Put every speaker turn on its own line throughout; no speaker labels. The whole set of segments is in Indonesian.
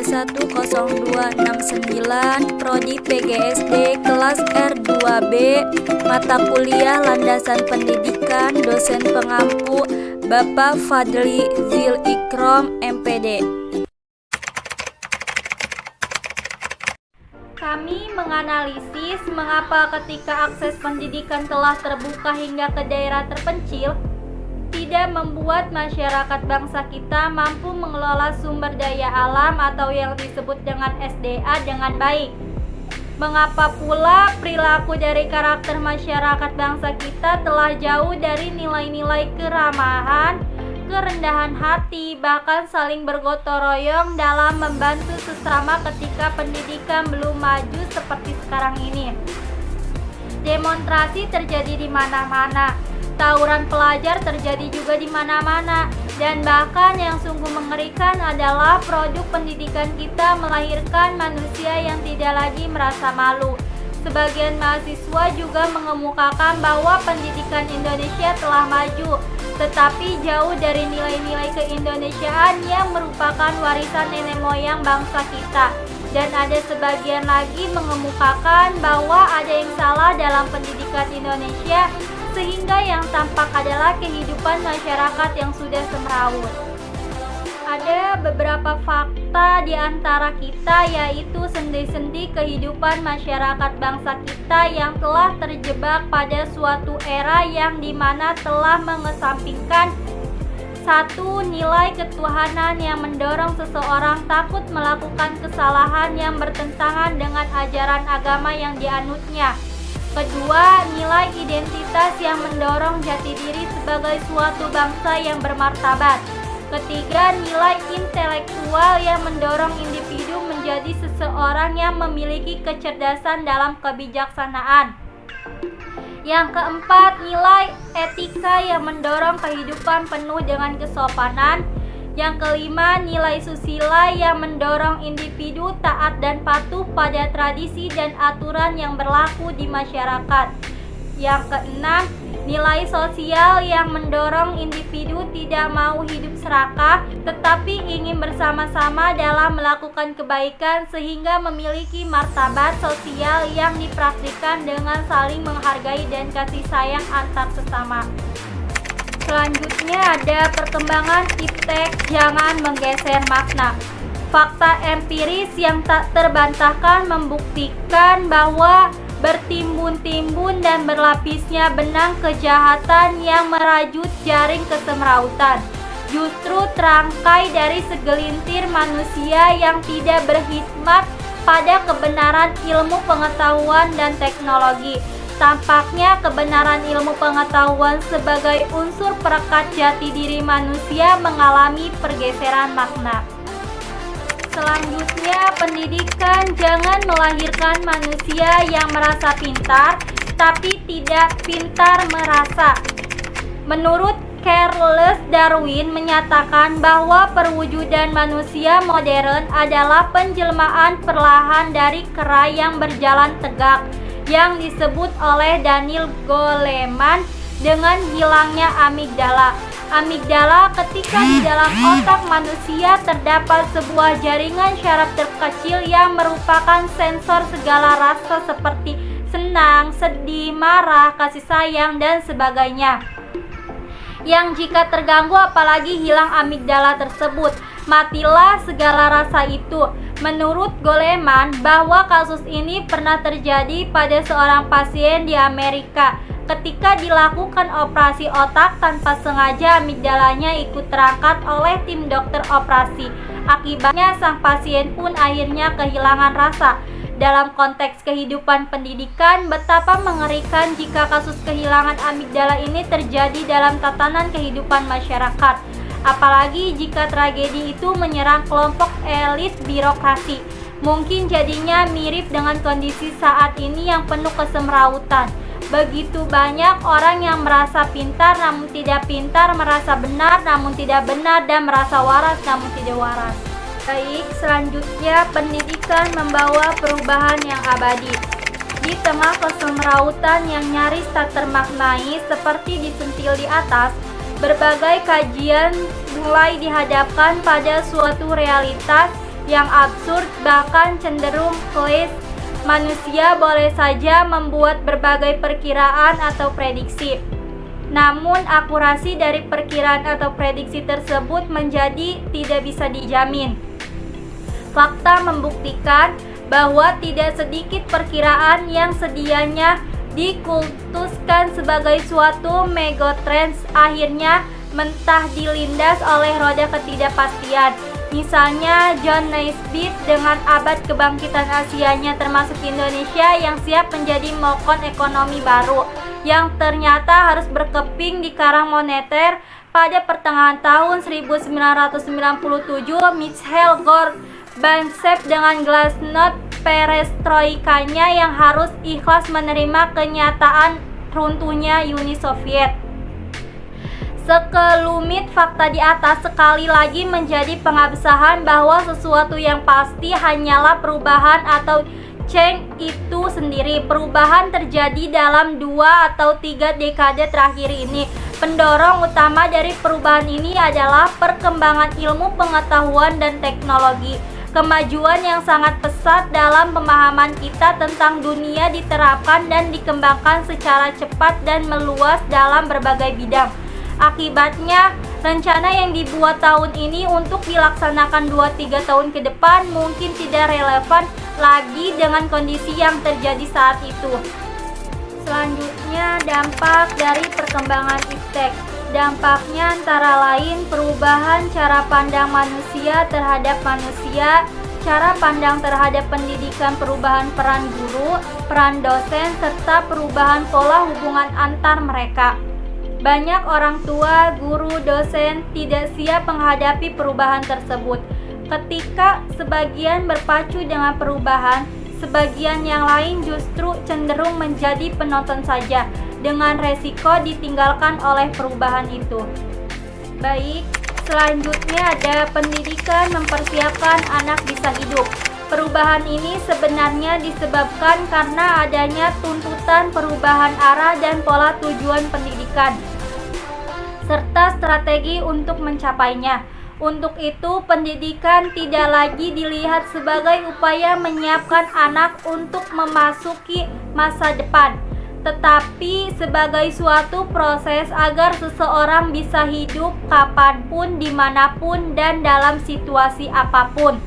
210269, Prodi PGSD kelas R2B, mata kuliah Landasan Pendidikan, dosen pengampu Bapak Fadli Zil Ikrom, MPD. Kami menganalisis mengapa ketika akses pendidikan telah terbuka hingga ke daerah terpencil, tidak membuat masyarakat bangsa kita mampu mengelola sumber daya alam atau yang disebut dengan SDA dengan baik. Mengapa pula perilaku dari karakter masyarakat bangsa kita telah jauh dari nilai-nilai keramahan, kerendahan hati, bahkan saling bergotong royong dalam membantu sesama ketika pendidikan belum maju seperti sekarang ini. Demonstrasi terjadi di mana-mana, tawuran pelajar terjadi juga di mana-mana, dan bahkan yang sungguh mengerikan adalah produk pendidikan kita melahirkan manusia yang tidak lagi merasa malu. Sebagian mahasiswa juga mengemukakan bahwa pendidikan Indonesia telah maju, tetapi jauh dari nilai-nilai keindonesiaan yang merupakan warisan nenek moyang bangsa kita. Dan ada sebagian lagi mengemukakan bahwa ada yang salah dalam pendidikan Indonesia, sehingga yang tampak adalah kehidupan masyarakat yang sudah semrawut. Ada beberapa fakta di antara kita, yaitu sendi-sendi kehidupan masyarakat bangsa kita yang telah terjebak pada suatu era yang dimana telah mengesampingkan satu, nilai ketuhanan yang mendorong seseorang takut melakukan kesalahan yang bertentangan dengan ajaran agama yang dianutnya. Kedua, nilai identitas yang mendorong jati diri sebagai suatu bangsa yang bermartabat. Ketiga, nilai intelektual yang mendorong individu menjadi seseorang yang memiliki kecerdasan dalam kebijaksanaan. Yang keempat, nilai etika yang mendorong kehidupan penuh dengan kesopanan. Yang kelima, nilai susila yang mendorong individu taat dan patuh pada tradisi dan aturan yang berlaku di masyarakat. Yang keenam, nilai sosial yang mendorong individu tidak mau hidup serakah, tetapi ingin bersama-sama dalam melakukan kebaikan sehingga memiliki martabat sosial yang dipraktikkan dengan saling menghargai dan kasih sayang antar sesama. Selanjutnya ada perkembangan iptek jangan menggeser makna. Fakta empiris yang tak terbantahkan membuktikan bahwa bertimbun-timbun dan berlapisnya benang kejahatan yang merajut jaring kesemrautan justru terangkai dari segelintir manusia yang tidak berkhidmat pada kebenaran ilmu pengetahuan dan teknologi. Tampaknya kebenaran ilmu pengetahuan sebagai unsur perekat jati diri manusia mengalami pergeseran makna. Selanjutnya, pendidikan jangan melahirkan manusia yang merasa pintar, tapi tidak pintar merasa. Menurut Charles Darwin menyatakan bahwa perwujudan manusia modern adalah penjelmaan perlahan dari kera yang berjalan tegak, yang disebut oleh Daniel Goleman dengan hilangnya amigdala. Amigdala ketika di dalam otak manusia terdapat sebuah jaringan syaraf terkecil yang merupakan sensor segala rasa seperti senang, sedih, marah, kasih sayang, dan sebagainya. Yang jika terganggu apalagi hilang amigdala tersebut, matilah segala rasa itu. Menurut Goleman bahwa kasus ini pernah terjadi pada seorang pasien di Amerika. Ketika dilakukan operasi otak, tanpa sengaja amigdalanya ikut terangkat oleh tim dokter operasi. Akibatnya sang pasien pun akhirnya kehilangan rasa. Dalam konteks kehidupan pendidikan, betapa mengerikan jika kasus kehilangan amigdala ini terjadi dalam tatanan kehidupan masyarakat. Apalagi jika tragedi itu menyerang kelompok elit birokrasi. Mungkin jadinya mirip dengan kondisi saat ini yang penuh kesemrautan. Begitu banyak orang yang merasa pintar namun tidak pintar, merasa benar namun tidak benar, dan merasa waras namun tidak waras. Baik, selanjutnya pendidikan membawa perubahan yang abadi. Di tengah kesemrautan yang nyaris tak termaknai seperti disentil di atas, berbagai kajian mulai dihadapkan pada suatu realitas yang absurd, bahkan cenderung klise. Manusia boleh saja membuat berbagai perkiraan atau prediksi. Namun, akurasi dari perkiraan atau prediksi tersebut menjadi tidak bisa dijamin. Fakta membuktikan bahwa tidak sedikit perkiraan yang sedianya dikultuskan sebagai suatu megatrends akhirnya mentah dilindas oleh roda ketidakpastian. Misalnya John Naisbitt dengan abad kebangkitan Asianya termasuk Indonesia yang siap menjadi mokon ekonomi baru yang ternyata harus berkeping di karang moneter pada pertengahan tahun 1997. Mikhail Gorbachev dengan glasnost perestroikanya yang harus ikhlas menerima kenyataan runtuhnya Uni Soviet. Sekelumit fakta di atas sekali lagi menjadi pengabsahan bahwa sesuatu yang pasti hanyalah perubahan atau change itu sendiri. Perubahan terjadi dalam 2 atau 3 dekade terakhir ini. Pendorong utama dari perubahan ini adalah perkembangan ilmu pengetahuan dan teknologi. Kemajuan yang sangat pesat dalam pemahaman kita tentang dunia diterapkan dan dikembangkan secara cepat dan meluas dalam berbagai bidang. Akibatnya, rencana yang dibuat tahun ini untuk dilaksanakan 2-3 tahun ke depan mungkin tidak relevan lagi dengan kondisi yang terjadi saat itu. Selanjutnya, dampak dari perkembangan iptek. Dampaknya antara lain perubahan cara pandang manusia terhadap manusia, cara pandang terhadap pendidikan, perubahan peran guru, peran dosen, serta perubahan pola hubungan antar mereka. Banyak orang tua, guru, dosen tidak siap menghadapi perubahan tersebut. Ketika sebagian berpacu dengan perubahan, sebagian yang lain justru cenderung menjadi penonton saja, dengan resiko ditinggalkan oleh perubahan itu. Baik, selanjutnya ada pendidikan mempersiapkan anak bisa hidup. Perubahan ini sebenarnya disebabkan karena adanya tuntutan perubahan arah dan pola tujuan pendidikan, serta strategi untuk mencapainya. Untuk itu, pendidikan tidak lagi dilihat sebagai upaya menyiapkan anak untuk memasuki masa depan, tetapi sebagai suatu proses agar seseorang bisa hidup kapanpun, dimanapun, dan dalam situasi apapun.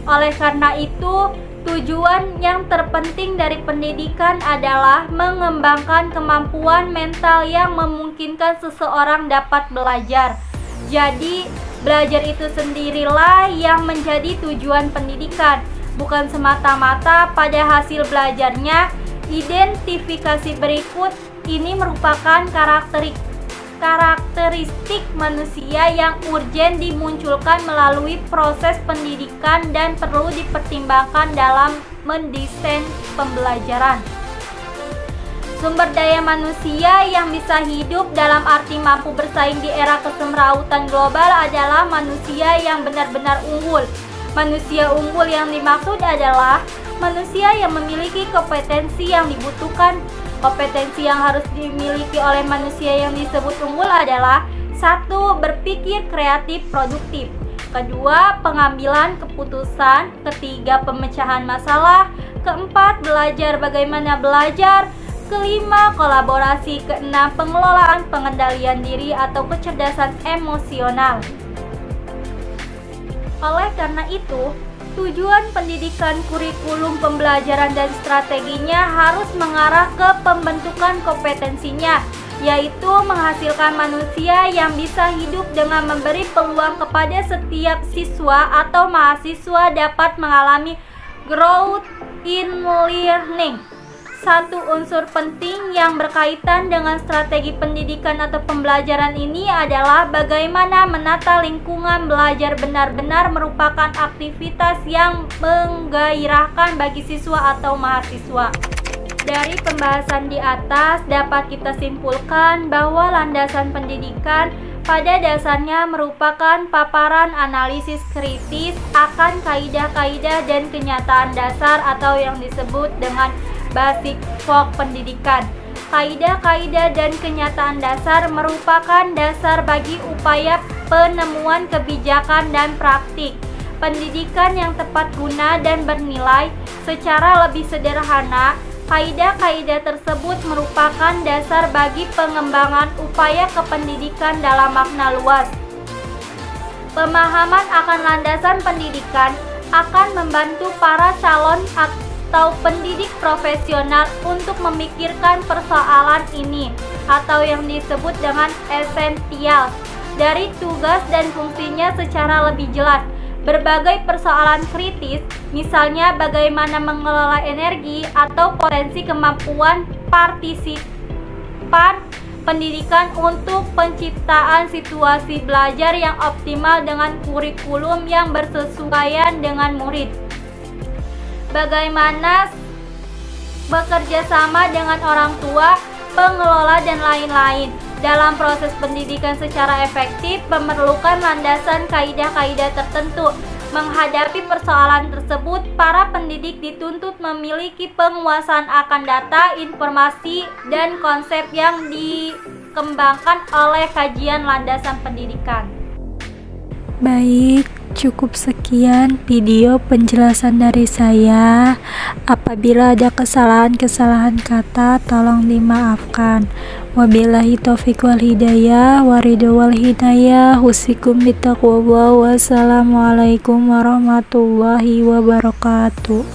Oleh karena itu, tujuan yang terpenting dari pendidikan adalah mengembangkan kemampuan mental yang memungkinkan seseorang dapat belajar. Jadi, belajar itu sendirilah yang menjadi tujuan pendidikan, bukan semata-mata pada hasil belajarnya. Identifikasi berikut ini merupakan karakteristik manusia yang urgen dimunculkan melalui proses pendidikan dan perlu dipertimbangkan dalam mendesain pembelajaran. Sumber daya manusia yang bisa hidup dalam arti mampu bersaing di era kesemrautan global adalah manusia yang benar-benar unggul. Manusia unggul yang dimaksud adalah manusia yang memiliki kompetensi yang dibutuhkan. Kompetensi yang harus dimiliki oleh manusia yang disebut unggul adalah 1. Berpikir kreatif produktif, 2. Pengambilan keputusan, 3. Pemecahan masalah, 4. Belajar bagaimana belajar, 5. Kolaborasi, 6. Pengelolaan pengendalian diri atau kecerdasan emosional. Oleh karena itu, tujuan pendidikan, kurikulum pembelajaran dan strateginya harus mengarah ke pembentukan kompetensinya, yaitu menghasilkan manusia yang bisa hidup dengan memberi peluang kepada setiap siswa atau mahasiswa dapat mengalami growth in learning. Satu unsur penting yang berkaitan dengan strategi pendidikan atau pembelajaran ini adalah bagaimana menata lingkungan belajar benar-benar merupakan aktivitas yang menggairahkan bagi siswa atau mahasiswa. Dari pembahasan di atas dapat kita simpulkan bahwa landasan pendidikan pada dasarnya merupakan paparan analisis kritis akan kaidah-kaidah dan kenyataan dasar atau yang disebut dengan basic fact pendidikan. Kaidah-kaidah dan kenyataan dasar merupakan dasar bagi upaya penemuan kebijakan dan praktik. pendidikan yang tepat guna dan bernilai. Secara lebih sederhana, kaidah-kaidah tersebut merupakan dasar bagi pengembangan upaya kependidikan dalam makna luas. Pemahaman akan landasan pendidikan akan membantu para calon atau pendidik profesional untuk memikirkan persoalan ini atau yang disebut dengan esensial dari tugas dan fungsinya secara lebih jelas. Berbagai persoalan kritis, misalnya bagaimana mengelola energi atau potensi kemampuan partisipan pendidikan untuk penciptaan situasi belajar yang optimal dengan kurikulum yang bersesuaian dengan murid. Bagaimana bekerja sama dengan orang tua, pengelola, dan lain-lain. Dalam proses pendidikan secara efektif memerlukan landasan kaidah-kaidah tertentu. Menghadapi persoalan tersebut, para pendidik dituntut memiliki penguasaan akan data, informasi, dan konsep yang dikembangkan oleh kajian landasan pendidikan.
Baik, cukup sekian video penjelasan dari saya. Apabila ada kesalahan-kesalahan kata, tolong dimaafkan. Wabillahi taufiq wal hidayah, waridho wal hidayah, husikum bittaqwallah. Wassalamualaikum warahmatullahi wabarakatuh.